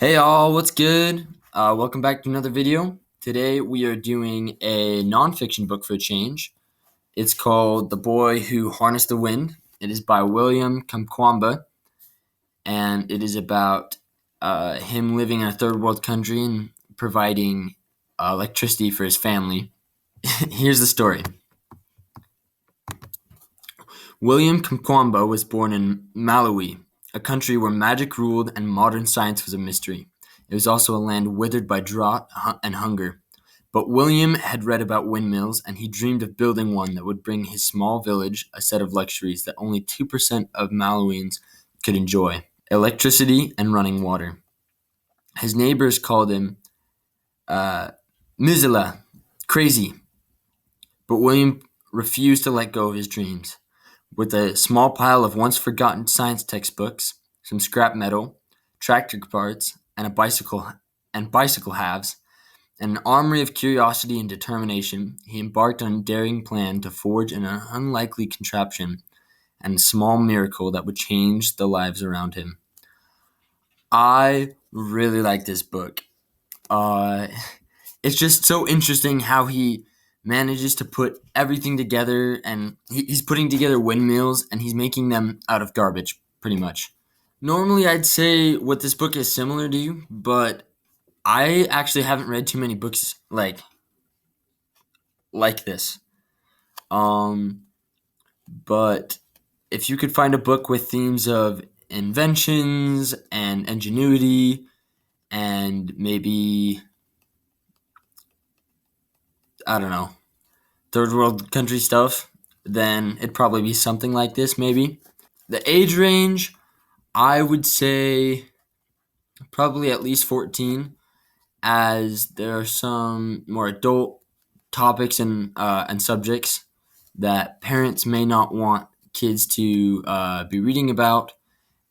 Hey all, what's good? Welcome back to another video. Today we are doing a nonfiction book for a change. It's called The Boy Who Harnessed the Wind. It is by William Kamkwamba, and it is about him living in a third world country and providing electricity for his family. Here's the story. William Kamkwamba was born in Malawi, a country where magic ruled and modern science was a mystery. It was also a land withered by drought and hunger. But William had read about windmills, and he dreamed of building one that would bring his small village a set of luxuries that only 2% of Malawians could enjoy: electricity and running water. His neighbors called him Mizela, crazy, but William refused to let go of his dreams. With a small pile of once forgotten science textbooks, some scrap metal, tractor parts, and bicycle halves, and an armory of curiosity and determination, he embarked on a daring plan to forge an unlikely contraption and a small miracle that would change the lives around him. I really like this book. Uh, it's just so interesting how he manages to put everything together, and he's putting together windmills and he's making them out of garbage, pretty much. Normally, I'd say what this book is similar to, but I actually haven't read too many books like this. Um, but if you could find a book with themes of inventions and ingenuity and maybe, I don't know, third world country stuff, then it'd probably be something like this, maybe. The age range, I would say probably at least 14, as there are some more adult topics and subjects that parents may not want kids to be reading about,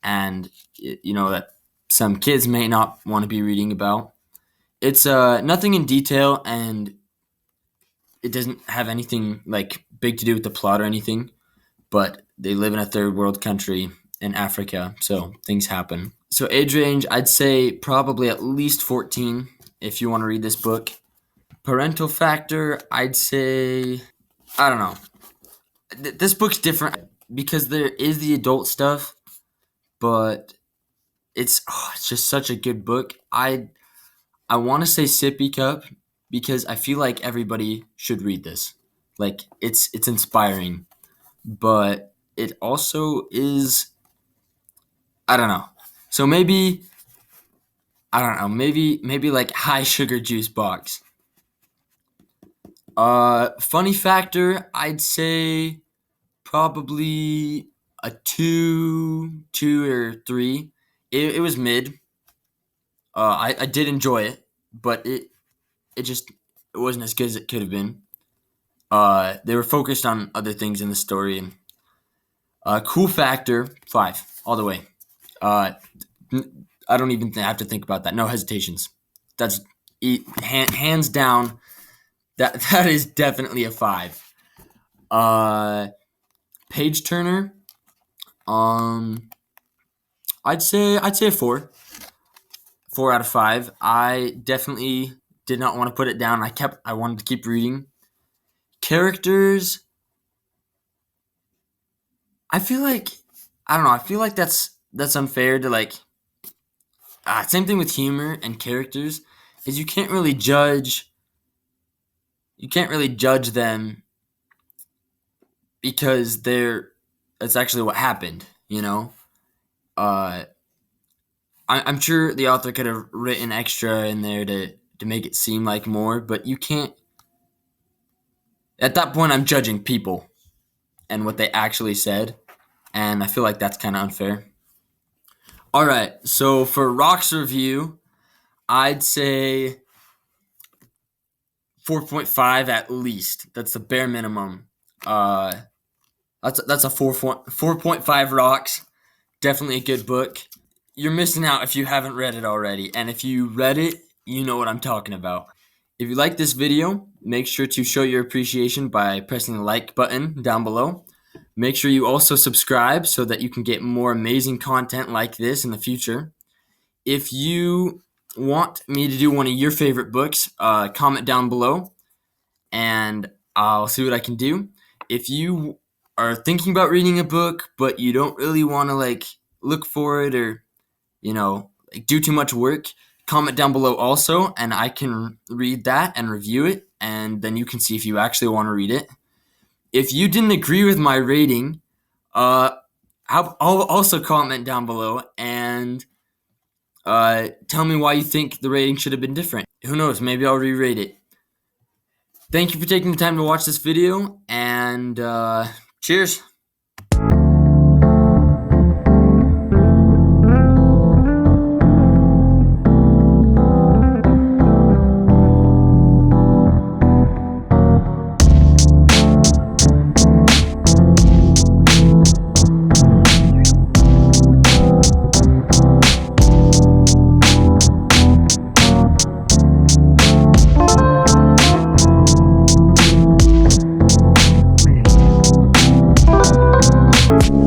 and that some kids may not want to be reading about. It's nothing in detail, and it doesn't have anything like big to do with the plot or anything. But they live in a third world country in Africa, so things happen. So age range, I'd say probably at least 14 if you want to read this book. Parental factor, I'd say, I don't know. This book's different because there is the adult stuff, but it's just such a good book. I want to say sippy cup because I feel like everybody should read this. Like it's inspiring, but it also is, I don't know. So maybe, I don't know, maybe like high sugar juice box. Funny factor, I'd say probably a two or three. It was mid. I did enjoy it, but it wasn't as good as it could have been. They were focused on other things in the story, and cool factor 5 all the way. Uh, I don't even have to think about that. No hesitations. That's hands down. That is definitely a 5. Page turner. I'd say a 4. 4 out of 5. I definitely did not want to put it down. I wanted to keep reading. Characters. I feel like I don't know. I feel like that's unfair to like. Same thing with humor and characters is you can't really judge. You can't really judge them because that's actually what happened. Uh, I'm sure the author could have written extra in there to make it seem like more, but you can't. At that point, I'm judging people and what they actually said, and I feel like that's kind of unfair. All right, so for Rock's review, I'd say 4.5 at least. That's the bare minimum. Uh, that's a 4.5 Rocks. Definitely a good book. You're missing out if you haven't read it already, and if you read it, you know what I'm talking about. If you like this video, make sure to show your appreciation by pressing the like button down below. Make sure you also subscribe so that you can get more amazing content like this in the future. If you want me to do one of your favorite books, comment down below, and I'll see what I can do. If you are thinking about reading a book, but you don't really want to like look for it or like do too much work, comment down below also, and I can read that and review it, and then you can see if you actually want to read it. If you didn't agree with my rating, I'll also comment down below and tell me why you think the rating should have been different. Who knows? Maybe I'll re-rate it. Thank you for taking the time to watch this video, and cheers.